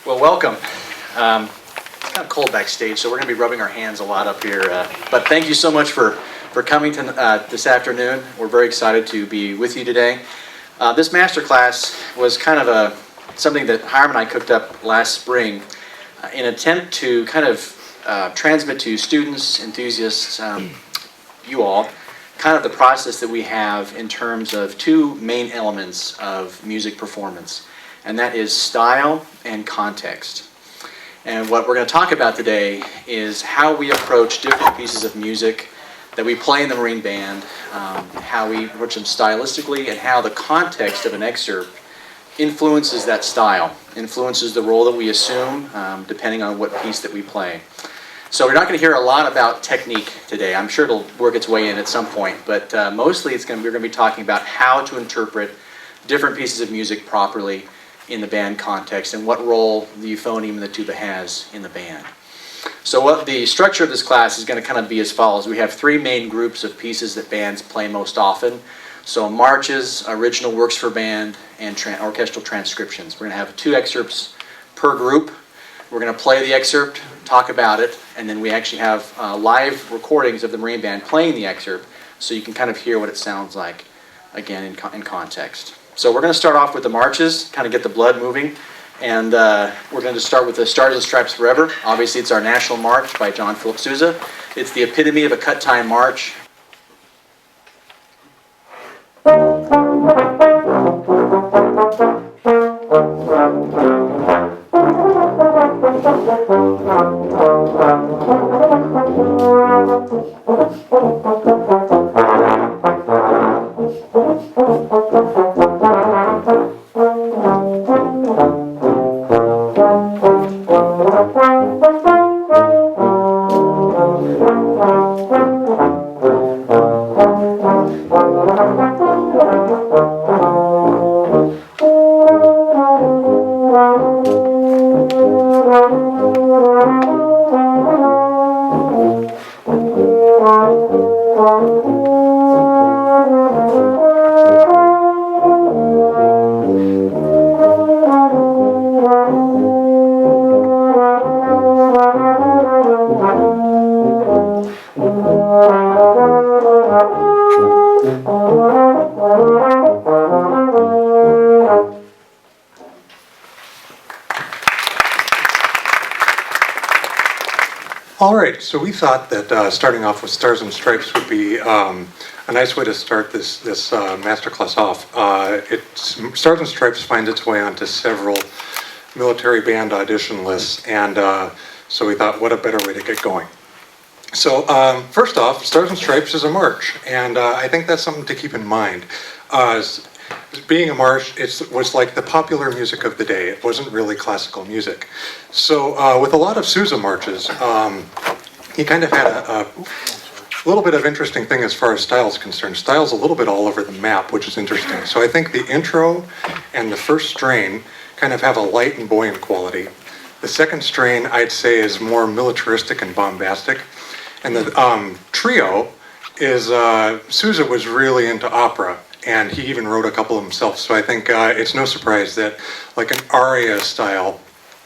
Well, welcome. It's kind of cold backstage, so we're going to be rubbing our hands a lot up here. But thank you so much for coming to this afternoon. We're very excited to be with you today. This masterclass was kind of something that Hiram and I cooked up last spring in an attempt to kind of transmit to students, enthusiasts, you all, kind of the process that we have in terms of two main elements of music performance, and that is style and context. And what we're going to talk about today is how we approach different pieces of music that we play in the Marine Band, how we approach them stylistically, and how the context of an excerpt influences that style, influences the role that we assume, depending on what piece that we play. So we're not going to hear a lot about technique today. I'm sure it'll work its way in at some point, but mostly we're going to be talking about how to interpret different pieces of music properly in the band context and what role the euphonium and the tuba has in the band. So what the structure of this class is going to kind of be as follows. We have three main groups of pieces that bands play most often. So marches, original works for band, and orchestral transcriptions. We're going to have 2 excerpts per group. We're going to play the excerpt, talk about it, and then we actually have live recordings of the Marine Band playing the excerpt so you can kind of hear what it sounds like, again, in context. So we're going to start off with the marches, kind of get the blood moving, and we're going to start with the Stars and Stripes Forever. Obviously, it's our national march by John Philip Sousa. It's the epitome of a cut-time march. All right, so we thought that starting off with Stars and Stripes would be a nice way to start this masterclass off. Stars and Stripes finds its way onto several military band audition lists, and so we thought, what a better way to get going. So first off, Stars and Stripes is a march, and I think that's something to keep in mind. Being a march, it was like the popular music of the day. It wasn't really classical music. So with a lot of Sousa marches, he kind of had a little bit of interesting thing as far as style is concerned. Style's a little bit all over the map, which is interesting. So I think the intro and the first strain kind of have a light and buoyant quality. The second strain, I'd say, is more militaristic and bombastic. And the trio is, Sousa was really into opera, and he even wrote a couple himself. So I think it's no surprise that like an aria style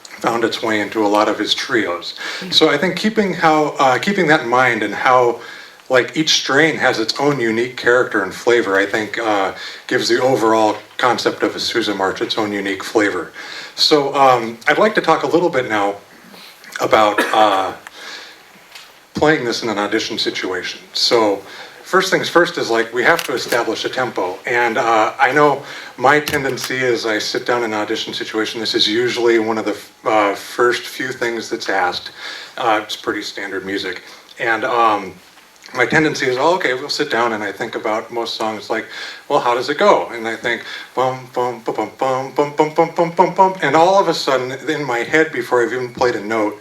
found its way into a lot of his trios. So I think keeping that in mind and how like each strain has its own unique character and flavor, I think gives the overall concept of a Sousa march its own unique flavor. So I'd like to talk a little bit now about playing this in an audition situation. So first things first is like we have to establish a tempo, and I know my tendency as I sit down in an audition situation, this is usually one of the first few things that's asked. It's pretty standard music, and my tendency is, oh, okay, we'll sit down, and I think about most songs like, well, how does it go? And I think, bum, bum, bum, bum, bum, bum, bum, bum, bum, bum, bum, and all of a sudden, in my head, before I've even played a note,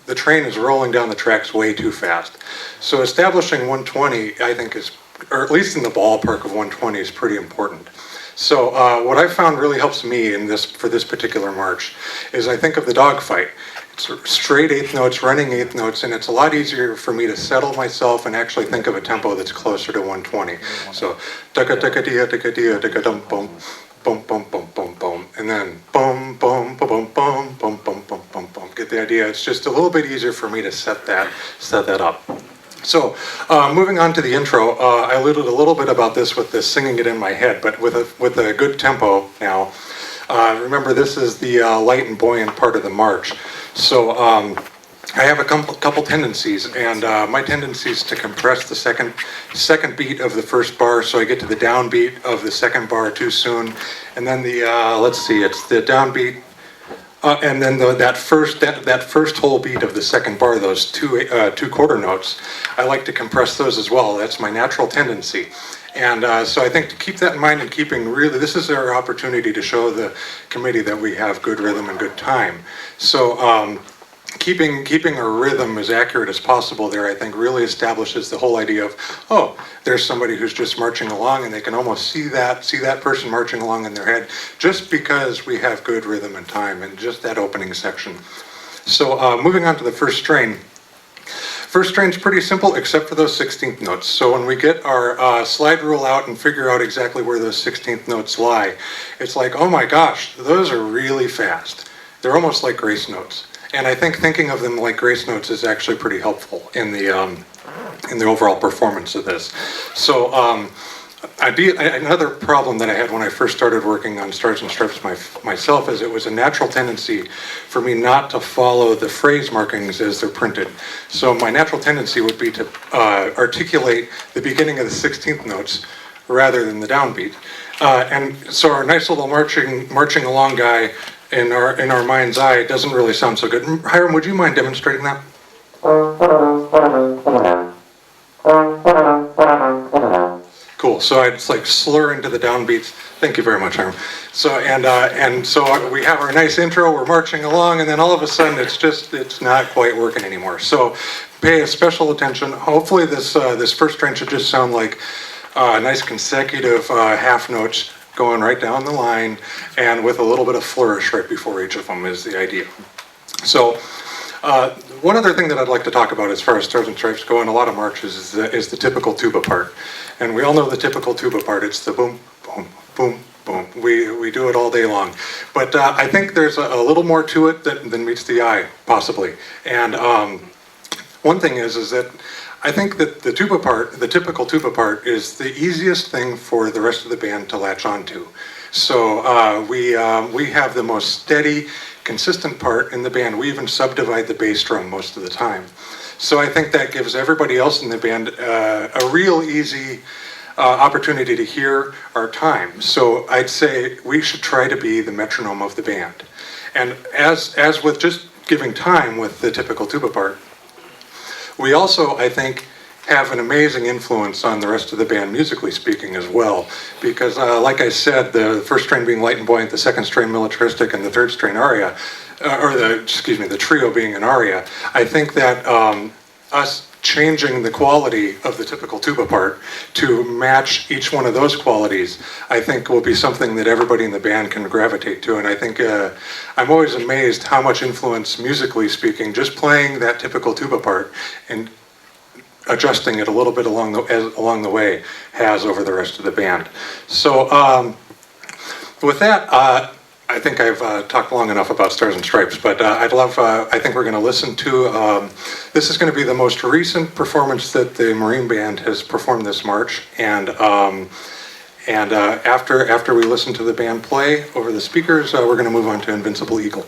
the train is rolling down the tracks way too fast. So establishing 120, I think is, or at least in the ballpark of 120, is pretty important. So what I found really helps me in this for this particular march is I think of the dogfight. It's straight eighth notes, running eighth notes, and it's a lot easier for me to settle myself and actually think of a tempo that's closer to 120. So taka-taka-dia, taka-dia, taka-dum-bum, bum, bum, bum, bum, bum, and then bum, bum, bum, bum, bum, the idea. It's just a little bit easier for me to set that up. So, moving on to the intro, I alluded a little bit about this with the singing it in my head, but with a good tempo now. Remember, this is the light and buoyant part of the march. So, I have a couple tendencies, and my tendency is to compress the second beat of the first bar, so I get to the downbeat of the second bar too soon, and then it's the downbeat. And then that first whole beat of the second bar, those two quarter notes, I like to compress those as well. That's my natural tendency. And so I think to keep that in mind and this is our opportunity to show the committee that we have good rhythm and good time. So keeping our rhythm as accurate as possible there, I think, really establishes the whole idea of, oh, there's somebody who's just marching along, and they can almost see that person marching along in their head, just because we have good rhythm and time and just that opening section. So moving on to the first strain. First strain's pretty simple, except for those 16th notes. So when we get our slide rule out and figure out exactly where those 16th notes lie, it's like, oh my gosh, those are really fast. They're almost like grace notes. And I think thinking of them like grace notes is actually pretty helpful in the overall performance of this. So another problem that I had when I first started working on Stars and Stripes myself is it was a natural tendency for me not to follow the phrase markings as they're printed. So my natural tendency would be to articulate the beginning of the 16th notes rather than the downbeat. And so our nice little marching along guy in our mind's eye doesn't really sound so good. Hiram, would you mind demonstrating that? Cool. So I just like slur into the downbeats. Thank you very much, Hiram. So so we have our nice intro. We're marching along, and then all of a sudden it's not quite working anymore. So pay special attention. Hopefully this first strain should just sound like nice consecutive half notes going right down the line, and with a little bit of flourish right before each of them is the idea. So one other thing that I'd like to talk about as far as Stars and Stripes go in a lot of marches is the typical tuba part. And we all know the typical tuba part. It's the boom, boom, boom, boom. We do it all day long. But I think there's a little more to it than meets the eye, possibly. And one thing is that I think that the tuba part, the typical tuba part, is the easiest thing for the rest of the band to latch onto. So we have the most steady, consistent part in the band. We even subdivide the bass drum most of the time. So I think that gives everybody else in the band a real easy opportunity to hear our time. So I'd say we should try to be the metronome of the band. And as with just giving time with the typical tuba part, we also, I think, have an amazing influence on the rest of the band, musically speaking, as well. Because, like I said, the first strain being light and buoyant, the second strain militaristic, and the third strain aria, the trio being an aria, I think that us changing the quality of the typical tuba part to match each one of those qualities, I think will be something that everybody in the band can gravitate to. And I think I'm always amazed how much influence, musically speaking, just playing that typical tuba part and adjusting it a little bit along the way has over the rest of the band. So with that, I think I've talked long enough about Stars and Stripes, but I think we're going to listen to, this is going to be the most recent performance that the Marine Band has performed this march, and after we listen to the band play over the speakers, we're going to move on to Invincible Eagle.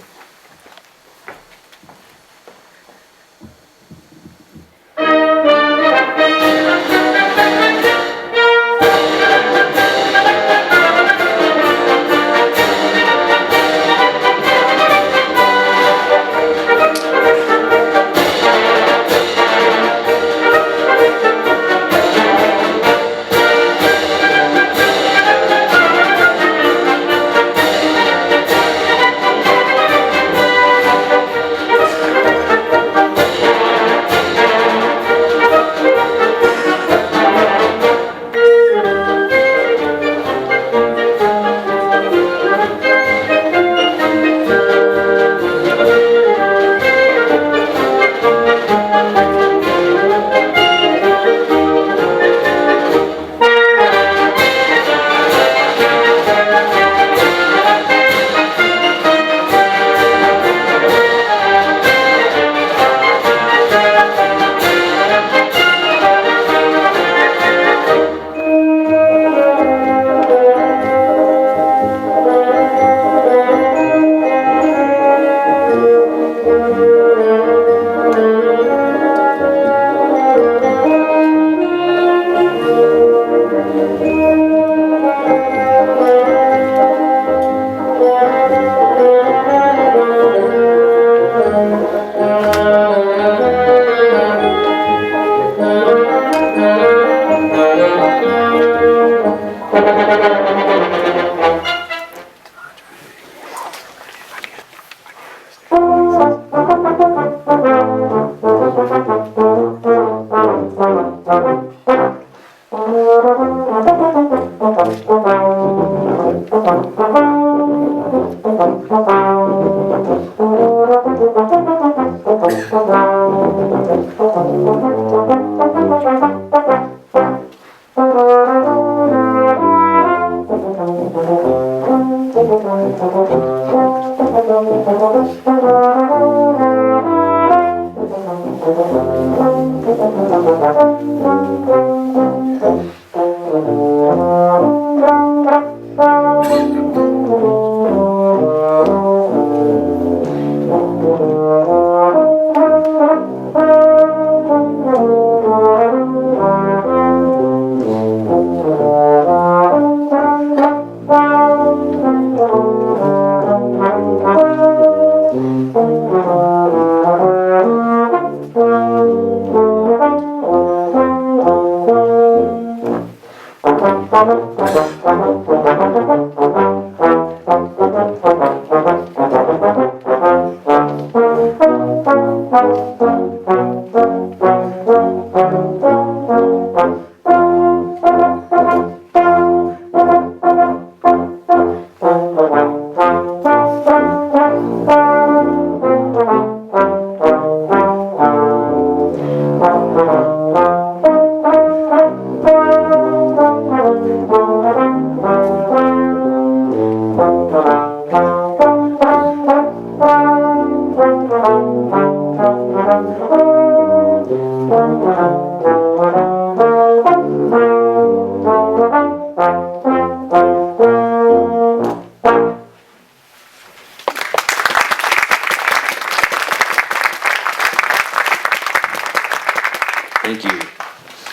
Thank you.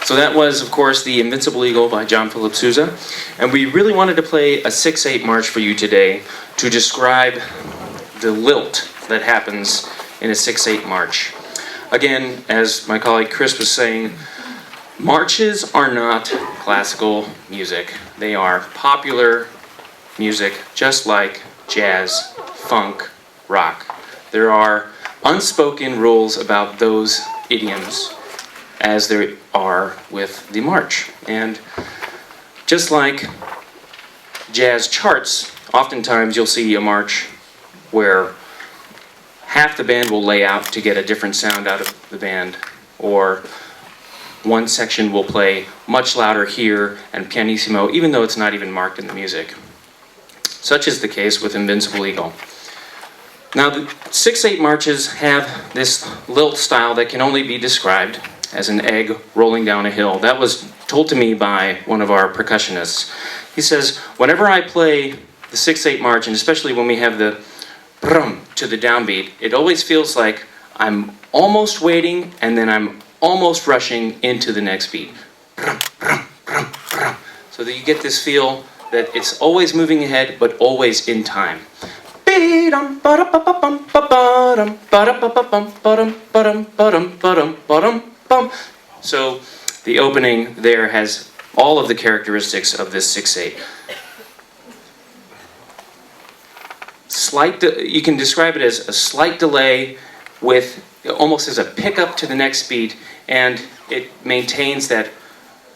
So that was, of course, The Invincible Eagle by John Philip Sousa. And we really wanted to play a 6/8 march for you today to describe the lilt that happens in a 6/8 march. Again, as my colleague Chris was saying, marches are not classical music. They are popular music, just like jazz, funk, rock. There are unspoken rules about those idioms, as there are with the march. And just like jazz charts, oftentimes you'll see a march where half the band will lay out to get a different sound out of the band, or one section will play much louder here and pianissimo, even though it's not even marked in the music. Such is the case with Invincible Eagle. Now, the 6/8 marches have this lilt style that can only be described as an egg rolling down a hill. That was told to me by one of our percussionists. He says, whenever I play the 6/8 march, and especially when we have the brum to the downbeat, it always feels like I'm almost waiting and then I'm almost rushing into the next beat. Brum, brum, brum, brum. So that you get this feel that it's always moving ahead, but always in time. So the opening there has all of the characteristics of this 6/8. You can describe it as a slight delay with almost as a pickup to the next beat, and it maintains that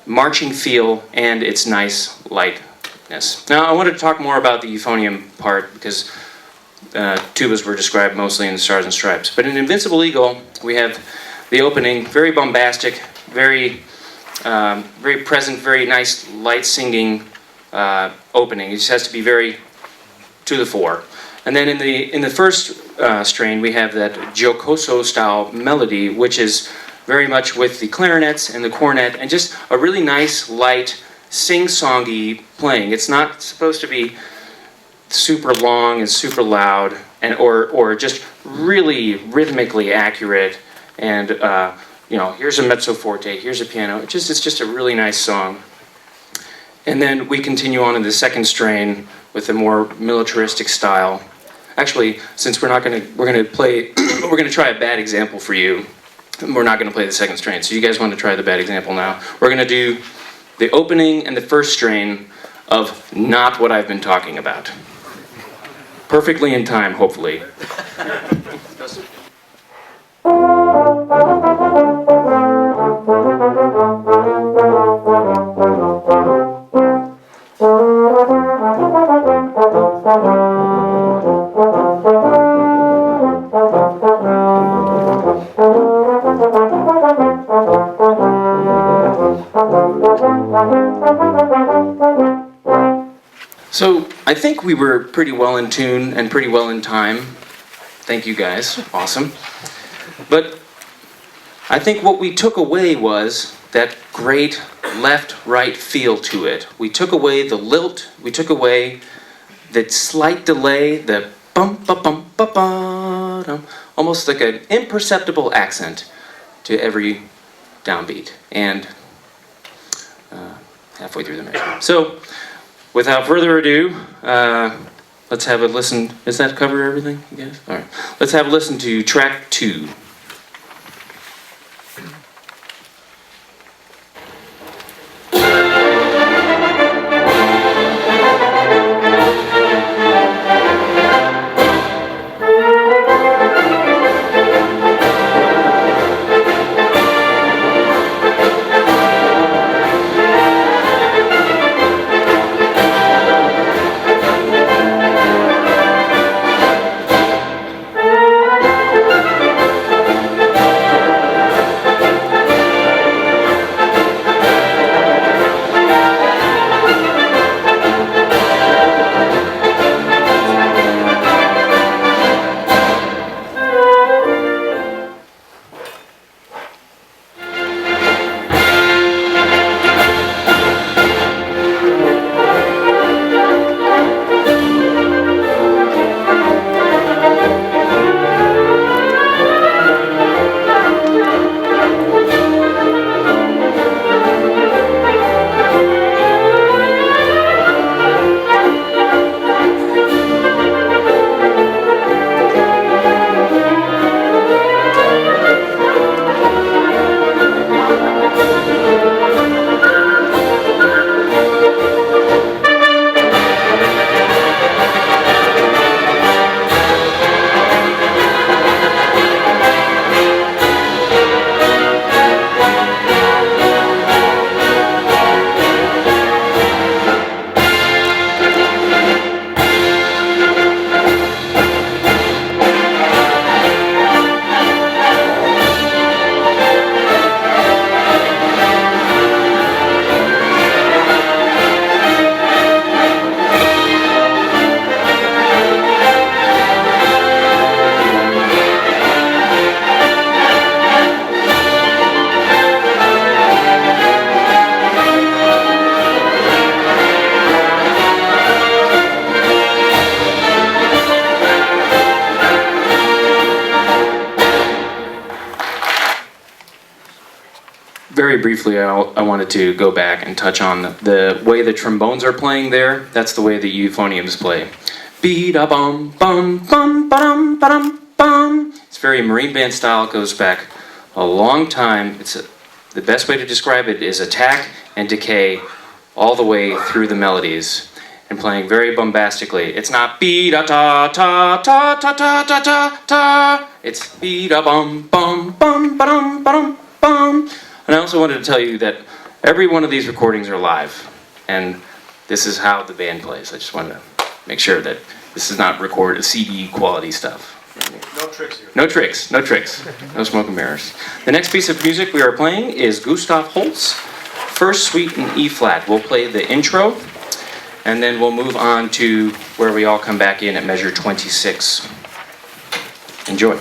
marching feel and its nice lightness. Now I wanted to talk more about the euphonium part because tubas were described mostly in the Stars and Stripes. But in Invincible Eagle, we have the opening, very bombastic, very present, very nice, light singing opening. It just has to be very to the fore. And then in the first strain, we have that jocoso style melody, which is very much with the clarinets and the cornet, and just a really nice, light, sing-songy playing. It's not supposed to be super long and super loud, and or just really rhythmically accurate. And here's a mezzo forte, here's a piano. It's just a really nice song. And then we continue on in the second strain with a more militaristic style. Actually, since we're gonna try a bad example for you. We're not gonna play the second strain. So you guys want to try the bad example now? We're gonna do the opening and the first strain of Not What I've Been Talking About. Perfectly in time, hopefully. think we were pretty well in tune and pretty well in time. Thank you guys, awesome. But I think what we took away was that great left-right feel to it. We took away the lilt, we took away the slight delay, the bum-ba-bum-ba-ba-dum, almost like an imperceptible accent to every downbeat, and halfway through the measure. So, without further ado, let's have a listen. Does that cover everything, you guys? All right. Let's have a listen to track 2. Very briefly, I wanted to go back and touch on the way the trombones are playing there. That's the way the euphoniums play. Be-da-bum, bum, bum, ba-dum, ba-dum, bum. It's very marine band style. It goes back a long time. The best way to describe it is attack and decay all the way through the melodies and playing very bombastically. It's not be-da-ta-ta-ta-ta-ta-ta-ta. It's be-da-bum, bum, bum, ba-dum, ba-dum, bum. And I also wanted to tell you that every one of these recordings are live, and this is how the band plays. I just wanted to make sure that this is not recorded CD quality stuff. No tricks here. No tricks, no tricks, no smoke and mirrors. The next piece of music we are playing is Gustav Holst's First Suite in E flat. We'll play the intro, and then we'll move on to where we all come back in at measure 26. Enjoy.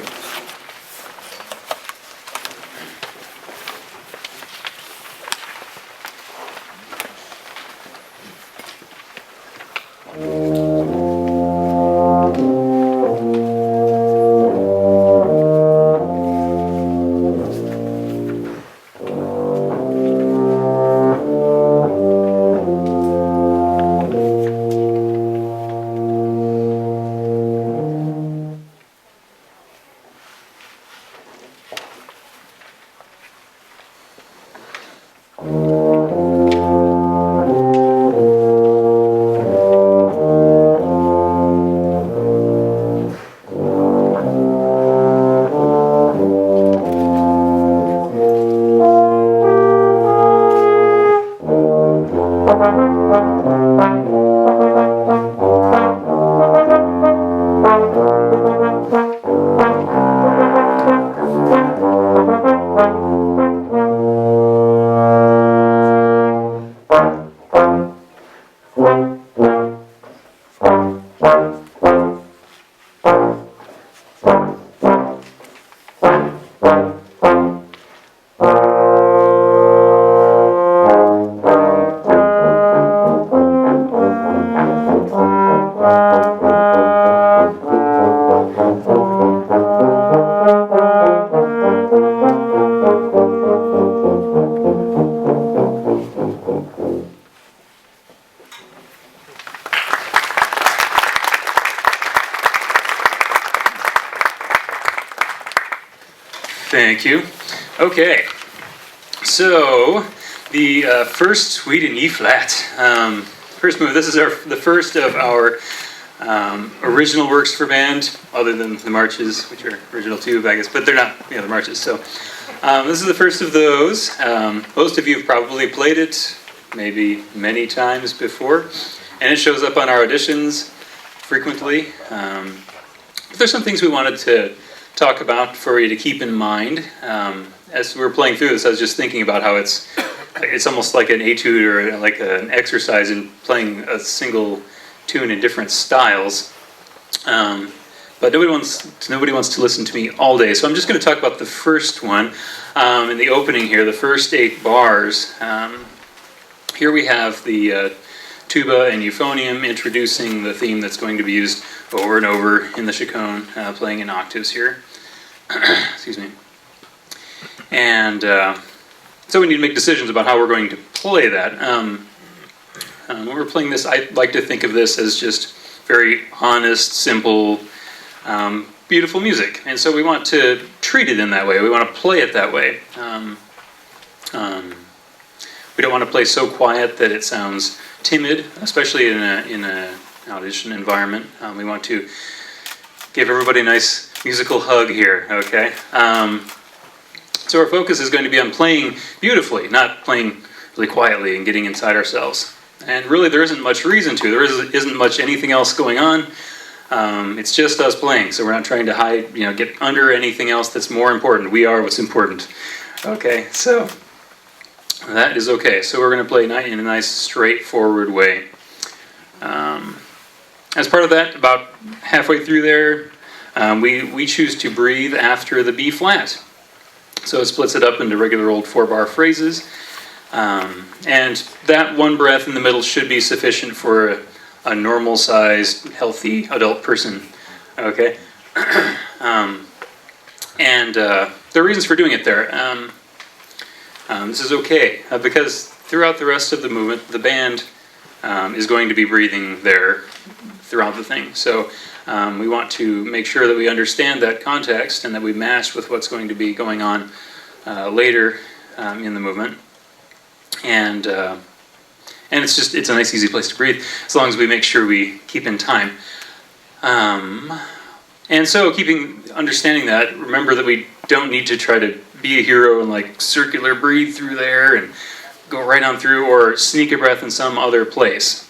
Thank you. Okay, so the first suite in E flat. First move. This is the first of our original works for band, other than the marches, which are original too, I guess, but they're not, the marches. So this is the first of those. Most of you have probably played it, maybe many times before, and it shows up on our auditions frequently. But there's some things we wanted to talk about for you to keep in mind. As we were playing through this, I was just thinking about how it's almost like an etude or like an exercise in playing a single tune in different styles. But nobody wants to listen to me all day, so I'm just going to talk about the first one in the opening here, the first 8 bars. Here we have the Tuba and Euphonium introducing the theme that's going to be used over and over in the chaconne, playing in octaves here. Excuse me. And so we need to make decisions about how we're going to play that. When we're playing this, I like to think of this as just very honest, simple, beautiful music. And so we want to treat it in that way. We want to play it that way. We don't want to play so quiet that it sounds timid, especially in an audition environment. We want to give everybody a nice musical hug here, okay? So our focus is going to be on playing beautifully, not playing really quietly and getting inside ourselves. And really there isn't much reason to. There isn't much anything else going on. It's just us playing, so we're not trying to hide, get under anything else that's more important. We are what's important. Okay, so that is okay. So we're going to play in a nice, straightforward way. As part of that, about halfway through there, we choose to breathe after the B flat. So it splits it up into regular old 4-bar phrases. And that one breath in the middle should be sufficient for a normal-sized, healthy adult person. Okay? And there are reasons for doing it there. This is okay, because throughout the rest of the movement, the band is going to be breathing there throughout the thing. So we want to make sure that we understand that context and that we match with what's going to be going on later in the movement. And it's a nice, easy place to breathe, as long as we make sure we keep in time. And so understanding that, remember that we don't need to try to be a hero and like circular breathe through there and go right on through or sneak a breath in some other place.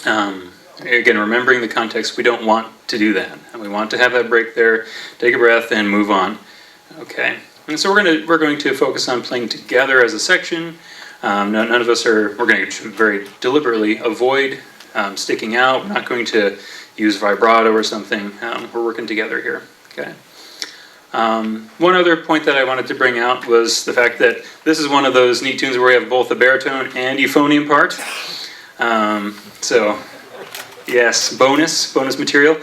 Again, remembering the context, we don't want to do that. And we want to have that break there, take a breath, and move on. Okay, and so we're going to focus on playing together as a section. None of us we're going to very deliberately avoid sticking out. We're not going to use vibrato or something. We're working together here. Okay. One other point that I wanted to bring out was the fact that this is one of those neat tunes where we have both the baritone and euphonium part. So, yes, bonus material.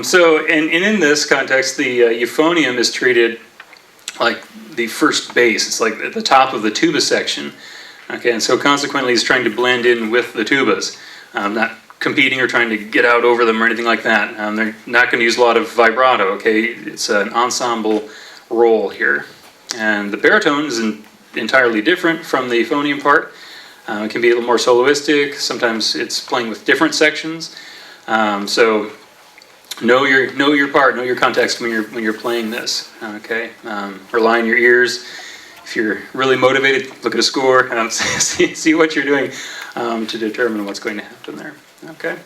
So, in this context, the euphonium is treated like the first bass. It's like at the top of the tuba section. Okay, and so consequently, it's trying to blend in with the tubas, not competing or trying to get out over them or anything like that. They're not going to use a lot of vibrato. Okay, it's an ensemble role here, and the baritone is entirely different from the euphonium part. It can be a little more soloistic. Sometimes it's playing with different sections. So know your part, know your context when you're playing this. Okay, rely on your ears. If you're really motivated, look at a score, see what you're doing to determine what's going to happen there. Okay,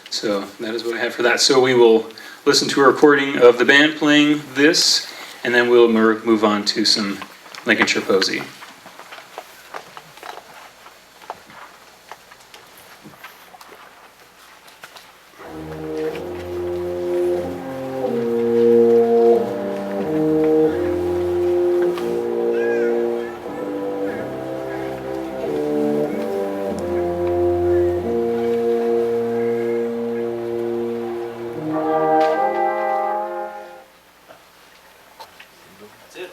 so that is what I have for that. So we will listen to a recording of the band playing this, and then we'll move on to some Lincolnshire Posy. That's it.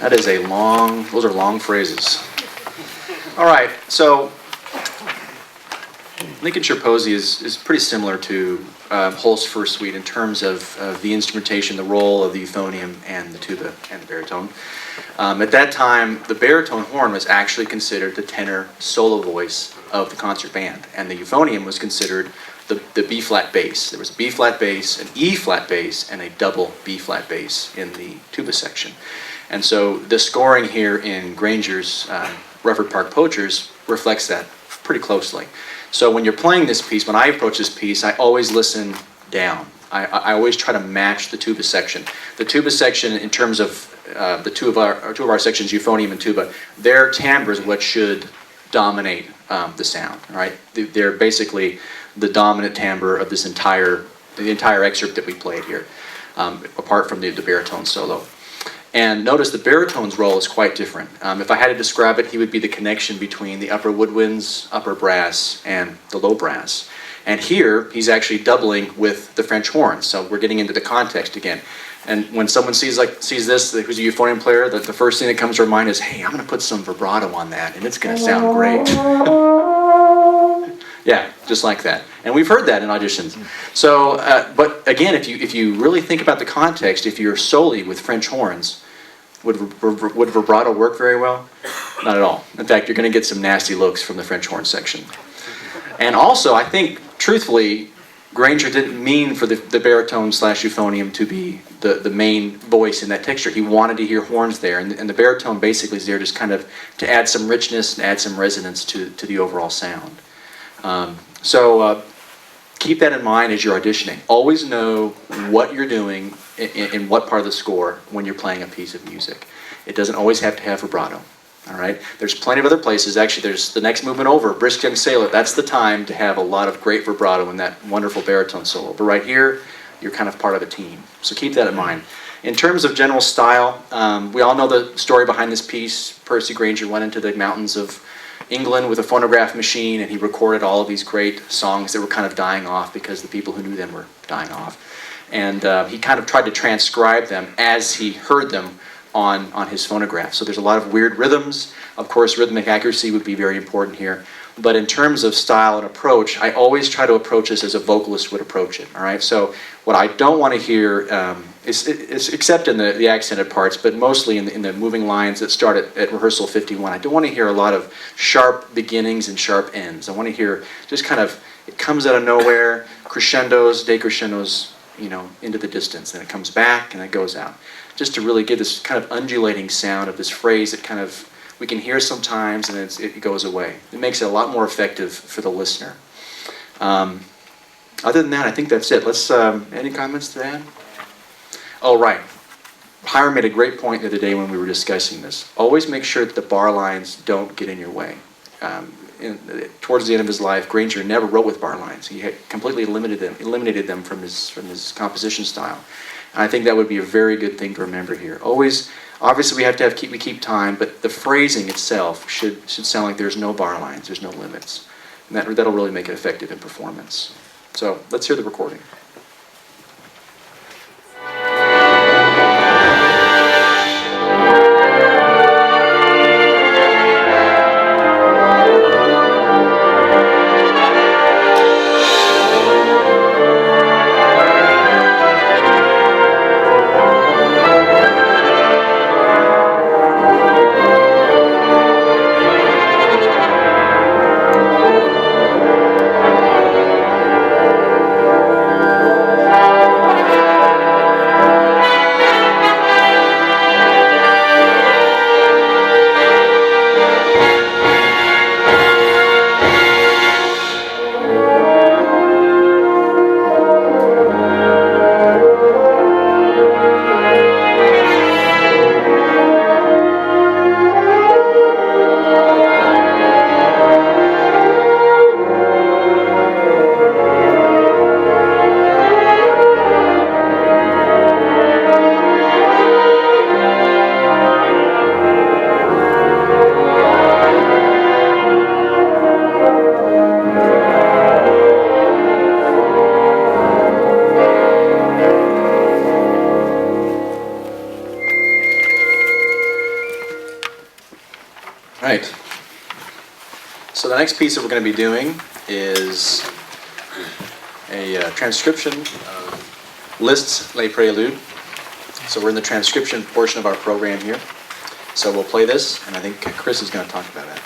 That is those are long phrases. All right, so Lincolnshire Posy is pretty similar to Holst's first suite in terms of the instrumentation, the role of the euphonium and the tuba and the baritone. At that time, the baritone horn was actually considered the tenor solo voice of the concert band, and the euphonium was considered the B-flat bass. There was a B-flat bass, an E-flat bass, and a double B-flat bass in the tuba section. And so the scoring here in Grainger's Rufford Park Poachers reflects that pretty closely. So when you're playing this piece, when I approach this piece, I always listen down. I always try to match the tuba section. The tuba section, in terms of the two of our sections, euphonium and tuba, their timbre is what should dominate the sound. Right? They're basically the dominant timbre of the entire excerpt that we played here, apart from the baritone solo. And notice the baritone's role is quite different. If I had to describe it, he would be the connection between the upper woodwinds, upper brass, and the low brass. And here, he's actually doubling with the French horn. So we're getting into the context again. And when someone sees this, who's a euphonium player, the first thing that comes to their mind is, hey, I'm going to put some vibrato on that, and it's going to sound great. Yeah, just like that. And we've heard that in auditions. So, but again, if you really think about the context, if you're solely with French horns, would vibrato work very well? Not at all. In fact, you're going to get some nasty looks from the French horn section. And also, I think, truthfully, Grainger didn't mean for the baritone / euphonium to be the main voice in that texture. He wanted to hear horns there, and the baritone basically is there just kind of to add some richness and add some resonance to the overall sound. So keep that in mind as you're auditioning. Always know what you're doing in what part of the score when you're playing a piece of music. It doesn't always have to have vibrato. All right? There's plenty of other places. Actually, there's the next movement over, Brisk Young Sailor. That's the time to have a lot of great vibrato in that wonderful baritone solo. But right here, you're kind of part of a team. So keep that in mind. In terms of general style, we all know the story behind this piece. Percy Grainger went into the mountains of England with a phonograph machine, and he recorded all of these great songs that were kind of dying off because the people who knew them were dying off. And he kind of tried to transcribe them as he heard them on his phonograph. So there's a lot of weird rhythms. Of course, rhythmic accuracy would be very important here. But in terms of style and approach, I always try to approach this as a vocalist would approach it. All right. So what I don't want to hear is except in the accented parts, but mostly in the moving lines that start at rehearsal 51. I don't want to hear a lot of sharp beginnings and sharp ends. I want to hear just kind of, it comes out of nowhere, crescendos, decrescendos, into the distance, and it comes back and it goes out. Just to really give this kind of undulating sound of this phrase that kind of we can hear sometimes and it goes away. It makes it a lot more effective for the listener. Other than that, I think that's it. Let's, any comments to that? Oh, right. Hiram made a great point the other day when we were discussing this. Always make sure that the bar lines don't get in your way. towards the end of his life, Grainger never wrote with bar lines. He had completely eliminated them from his composition style. And I think that would be a very good thing to remember here. Always, obviously, we have to keep time, but the phrasing itself should sound like there's no bar lines, there's no limits, and that'll really make it effective in performance. So let's hear the recording. Right. So the next piece that we're going to be doing is a transcription of Liszt's Les Préludes. So we're in the transcription portion of our program here. So we'll play this, and I think Chris is going to talk about it.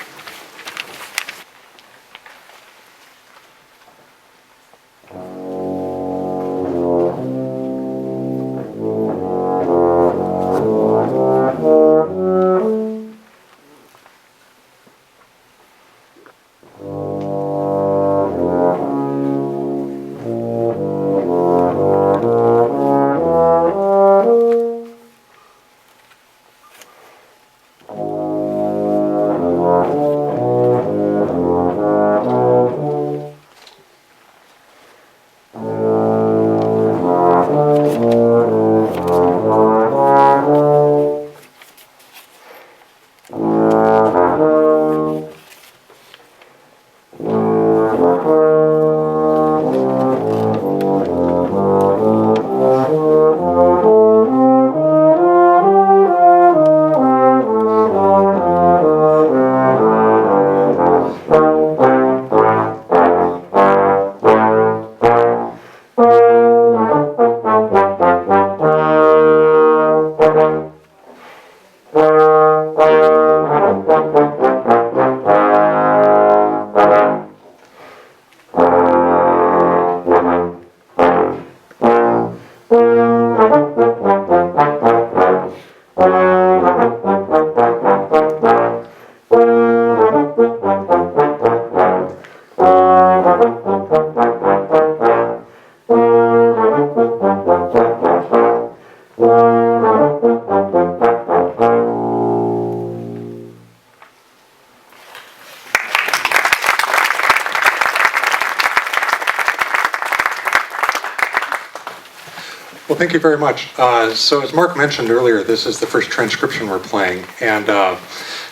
Well, thank you very much. So as Mark mentioned earlier, this is the first transcription we're playing. And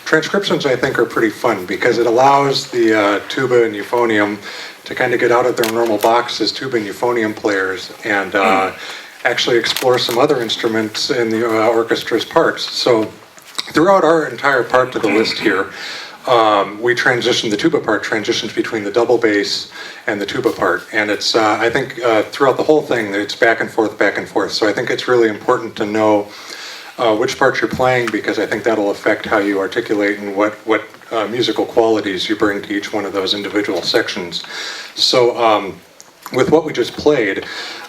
transcriptions, I think, are pretty fun because it allows the tuba and euphonium to kind of get out of their normal box as tuba and euphonium players and actually explore some other instruments in the orchestra's parts. So throughout our entire part to the list here, we transition, the tuba part transitions between the double bass and the tuba part. And it's, I think, throughout the whole thing, it's back and forth, back and forth. So I think it's really important to know which parts you're playing because I think that'll affect how you articulate and what musical qualities you bring to each one of those individual sections. So with what we just played,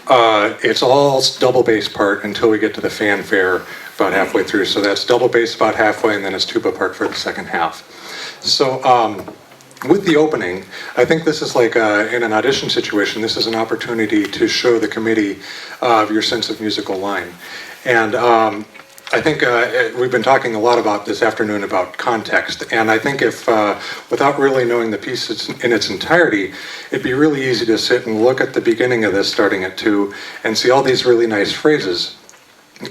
it's all double bass part until we get to the fanfare about halfway through. So that's double bass about halfway, and then it's tuba part for the second half. So with the opening, I think this is like in an audition situation, this is an opportunity to show the committee your sense of musical line. And I think we've been talking a lot about this afternoon about context, and I think if, without really knowing the piece in its entirety, it'd be really easy to sit and look at the beginning of this starting at 2 and see all these really nice phrases,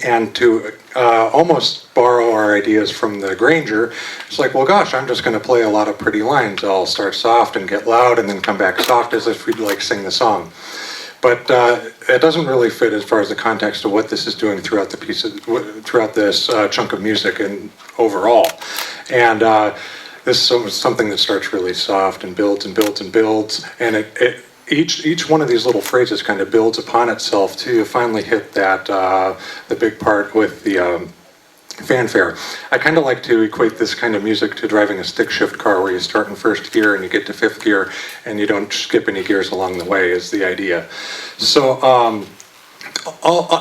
and to almost borrow our ideas from the Grainger. It's like, well, gosh, I'm just going to play a lot of pretty lines. I'll start soft and get loud and then come back soft as if we'd like sing the song. But it doesn't really fit as far as the context of what this is doing throughout the piece, throughout this chunk of music and overall. And this is something that starts really soft and builds and builds and builds, and each one of these little phrases kind of builds upon itself to finally hit that the big part with the fanfare. I kind of like to equate this kind of music to driving a stick shift car, where you start in first gear and you get to fifth gear and you don't skip any gears along the way, is the idea. So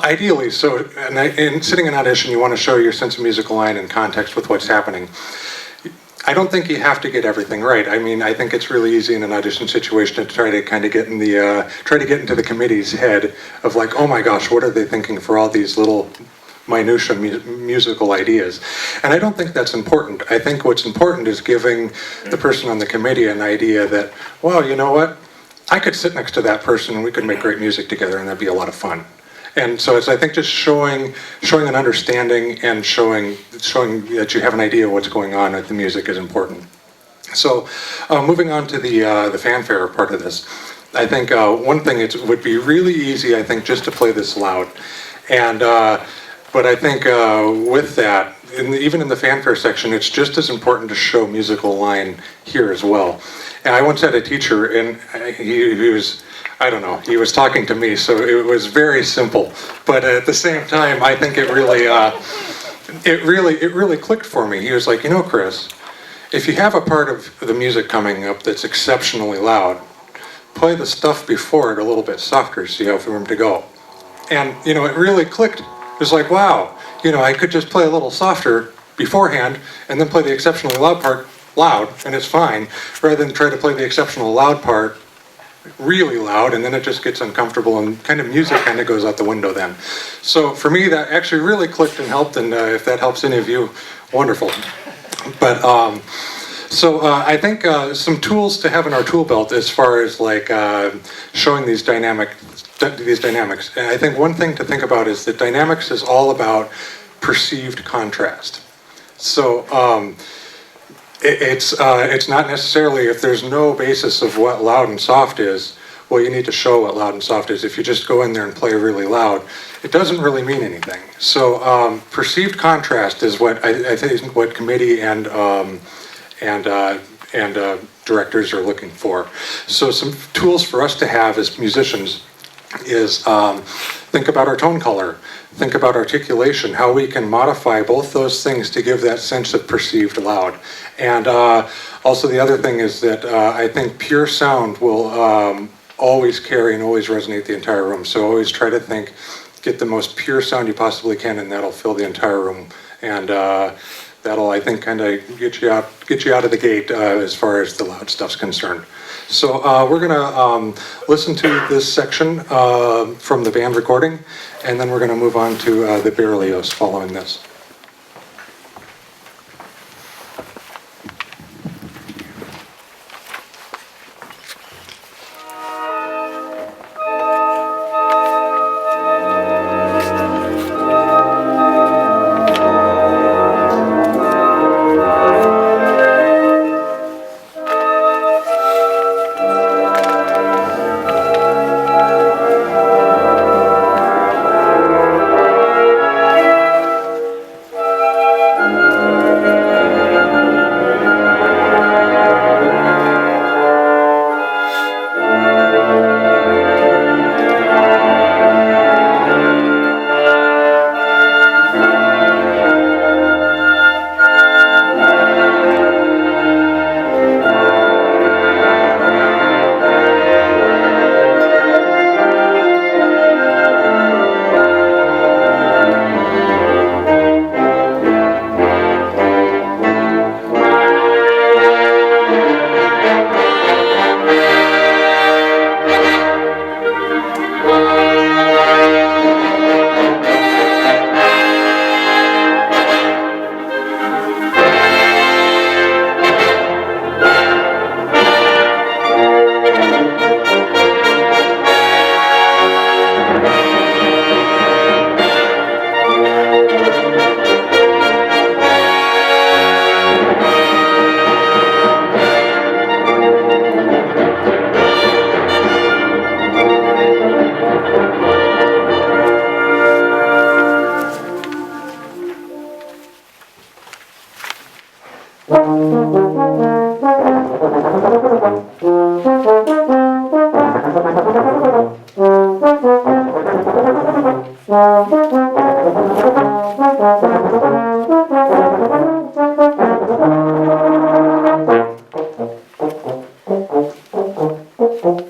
ideally, in sitting in audition, you want to show your sense of musical line and context with what's happening. I don't think you have to get everything right. I mean, I think it's really easy in an audition situation to try to kind of get in the into the committee's head of like, oh my gosh, what are they thinking for all these little minutia musical ideas. And I don't think that's important. I think what's important is giving the person on the committee an idea that, well, you know what? I could sit next to that person and we could make great music together, and that'd be a lot of fun. And so it's, I think, just showing an understanding and showing that you have an idea of what's going on with the music is important. So moving on to the fanfare part of this, I think one thing, it would be really easy, I think, just to play this loud. And but I think with that, even in the fanfare section, it's just as important to show musical line here as well. And I once had a teacher, and he was, I don't know, he was talking to me, so it was very simple. But at the same time, I think it really clicked for me. He was like, you know, Chris, if you have a part of the music coming up that's exceptionally loud, play the stuff before it a little bit softer so you have room to go. And, you know, it really clicked. It was like, wow, you know, I could just play a little softer beforehand and then play the exceptionally loud part loud, and it's fine, rather than try to play the exceptional loud part really loud, and then it just gets uncomfortable, and kind of music kind of goes out the window then. So for me, that actually really clicked and helped, and if that helps any of you, wonderful. But I think some tools to have in our tool belt as far as like showing these dynamics. And I think one thing to think about is that dynamics is all about perceived contrast. So it's not necessarily, if there's no basis of what loud and soft is, well, you need to show what loud and soft is. If you just go in there and play really loud, it doesn't really mean anything. So perceived contrast is what I think what committee and directors are looking for. So some tools for us to have as musicians is think about our tone color, think about articulation, how we can modify both those things to give that sense of perceived loud. And also the other thing is that I think pure sound will always carry and always resonate the entire room. So always try to get the most pure sound you possibly can, and that'll fill the entire room. And that'll, I think, kind of get you out of the gate as far as the loud stuff's concerned. So we're gonna listen to this section from the band recording, and then we're gonna move on to the Berlioz following this. Thank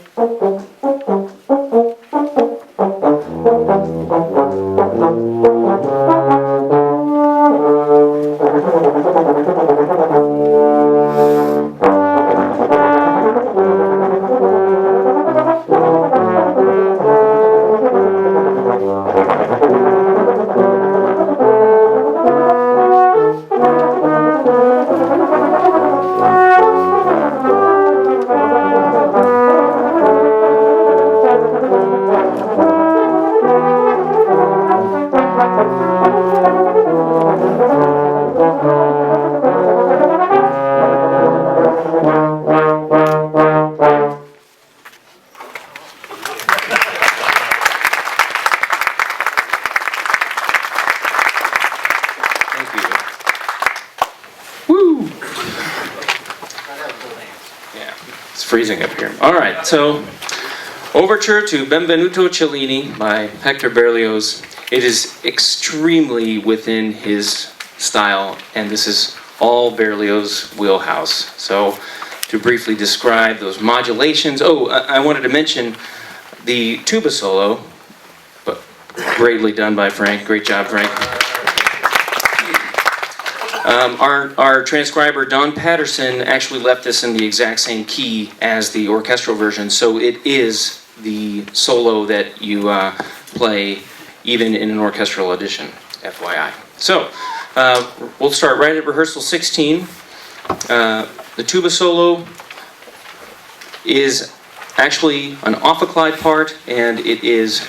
you. Woo! Yeah, it's freezing up here. All right, so Overture to Benvenuto Cellini by Hector Berlioz. It is extremely within his style, and this is all Berlioz wheelhouse. So to briefly describe those modulations, I wanted to mention the tuba solo, but greatly done by Frank. Great job, Frank. Our transcriber, Don Patterson, actually left this in the exact same key as the orchestral version, so it is the solo that you play even in an orchestral edition, FYI. So, we'll start right at rehearsal 16. The tuba solo is actually an off-a-glide part, and it is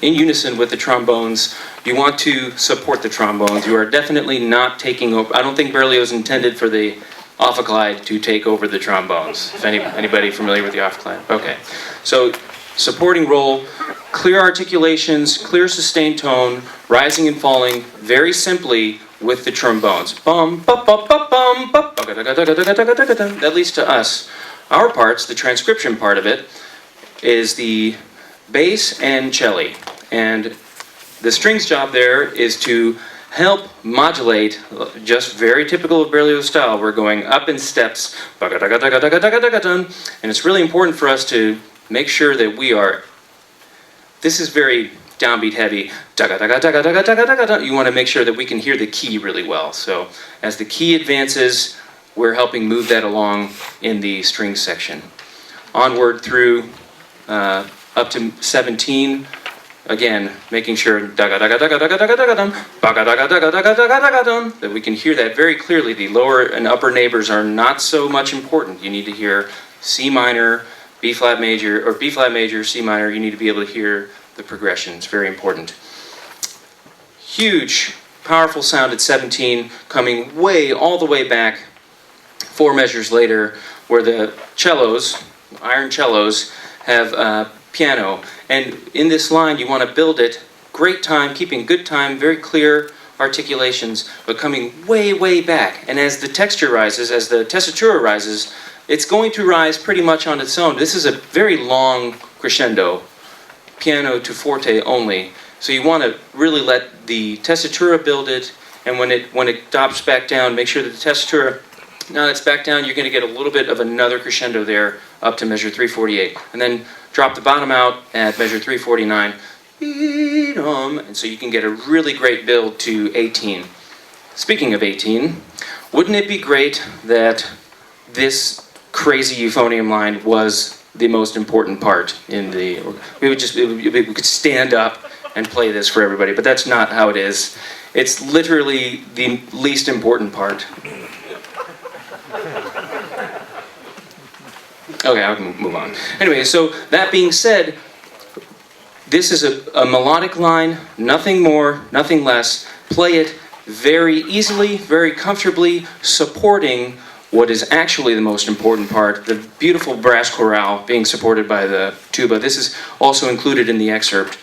in unison with the trombones. You want to support the trombones. You are definitely not taking over. I don't think Berlioz intended for the off-a-glide to take over the trombones. If anybody familiar with the off-a-glide? Okay. So, supporting role, clear articulations, clear sustained tone, rising and falling, very simply with the trombones. Bum, bum, bum, bum, bum, bum, that leads to us. Our parts, the transcription part of it, is the bass and cello. And the strings job there is to help modulate, just very typical of Berlioz style. We're going up in steps, and it's really important for us to make sure that we are, this is very downbeat heavy, you want to make sure that we can hear the key really well. So as the key advances, we're helping move that along in the string section. Onward through up to 17, again, making sure that we can hear that very clearly. The lower and upper neighbors are not so much important. You need to hear C minor, B flat major, or B flat major, C minor. You need to be able to hear the progression. It's very important. Huge, powerful sound at 17, coming all the way back 4 measures later, where the cellos, iron cellos, have piano. And in this line, you want to build it, great time, keeping good time, very clear articulations, but coming way, way back. And as the texture rises, as the tessitura rises, it's going to rise pretty much on its own. This is a very long crescendo, piano to forte only. So you want to really let the tessitura build it, and when it drops back down, make sure that the tessitura, now that it's back down, you're going to get a little bit of another crescendo there up to measure 348. And then drop the bottom out at measure 349. And so you can get a really great build to 18. Speaking of 18, wouldn't it be great that this crazy euphonium line was the most important part in the, we could stand up and play this for everybody, but that's not how it is. It's literally the least important part. Okay, I can move on. Anyway, so that being said, this is a melodic line, nothing more, nothing less. Play it very easily, very comfortably, supporting what is actually the most important part, the beautiful brass chorale being supported by the tuba. This is also included in the excerpt.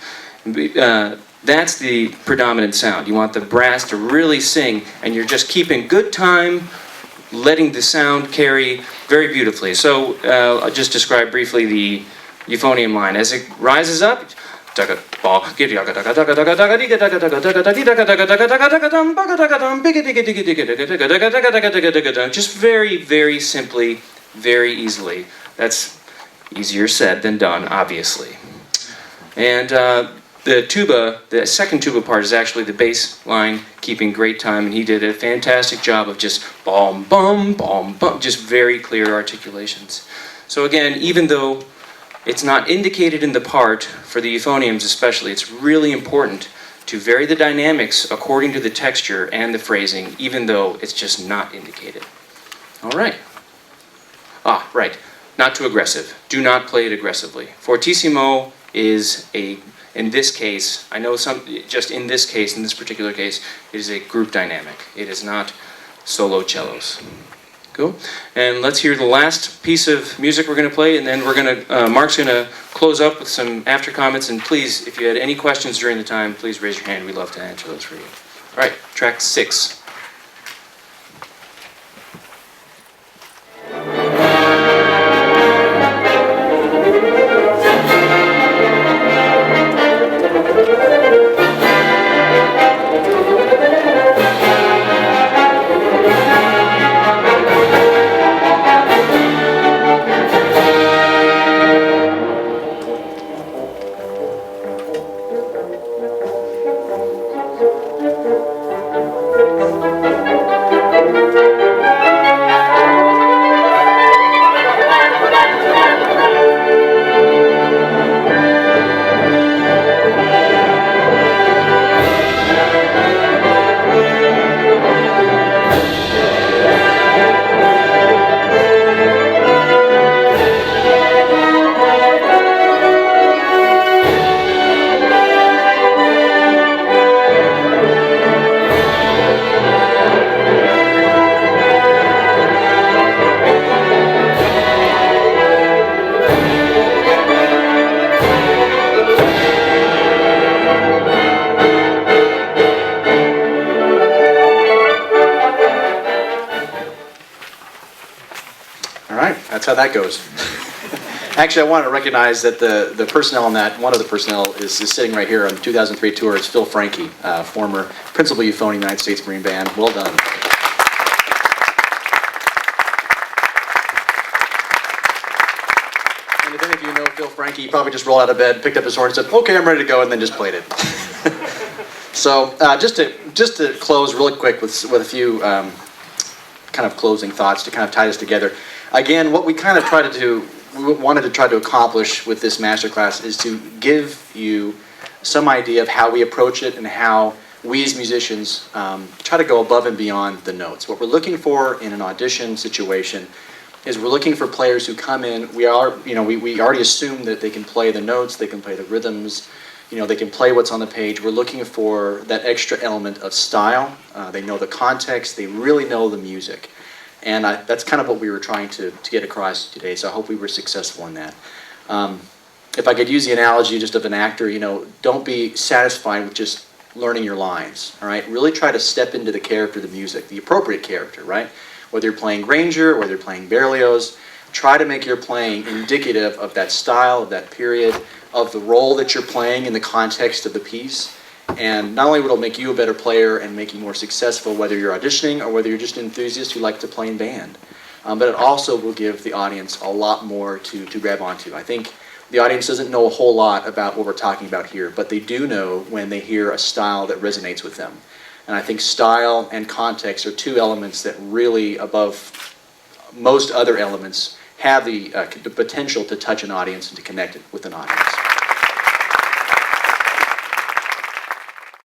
That's the predominant sound. You want the brass to really sing, and you're just keeping good time, letting the sound carry very beautifully. So I'll just describe briefly the euphonium line. As it rises up, just very, very simply, very easily. That's Easier said than done, obviously. And the tuba, the second tuba part is actually the bass line keeping great time, and he did a fantastic job of just bum, bum, bum, bum, just very clear articulations. So again, even though it's not indicated in the part, for the euphoniums especially, it's really important to vary the dynamics according to the texture and the phrasing, even though it's just not indicated. All right. Ah, right. Not too aggressive. Do not play it aggressively. Fortissimo is in this case, I know just in this case, in this particular case, it is a group dynamic. It is not solo cellos. Cool. And let's hear the last piece of music we're going to play, and then Mark's going to close up with some after comments. And please, if you had any questions during the time, please raise your hand. We'd love to answer those for you. All right, track 6. That's how that goes. Actually, I want to recognize that the personnel on that, one of the personnel is sitting right here on the 2003 tour. It's Phil Franke, former principal euphonium United States Marine Band. Well done. And if any of you know Phil Franke, he probably just rolled out of bed, picked up his horn, and said, "Okay, I'm ready to go," and then just played it. So just to close really quick with a few kind of closing thoughts to kind of tie this together. Again, what we kind of wanted to try to accomplish with this masterclass is to give you some idea of how we approach it and how we as musicians try to go above and beyond the notes. What we're looking for in an audition situation is we're looking for players who come in. We already assume that they can play the notes, they can play the rhythms, they can play what's on the page. We're looking for that extra element of style. They know the context, they really know the music. And that's kind of what we were trying to get across today, so I hope we were successful in that. If I could use the analogy just of an actor, don't be satisfied with just learning your lines, all right? Really try to step into the character of the music, the appropriate character, right? Whether you're playing Grainger, whether you're playing Berlioz, try to make your playing indicative of that style, of that period, of the role that you're playing in the context of the piece. And not only will it make you a better player and make you more successful, whether you're auditioning or whether you're just an enthusiast who like to play in band, but it also will give the audience a lot more to grab onto. I think the audience doesn't know a whole lot about what we're talking about here, but they do know when they hear a style that resonates with them. And I think style and context are two elements that really, above most other elements, have the potential to touch an audience and to connect it with an audience.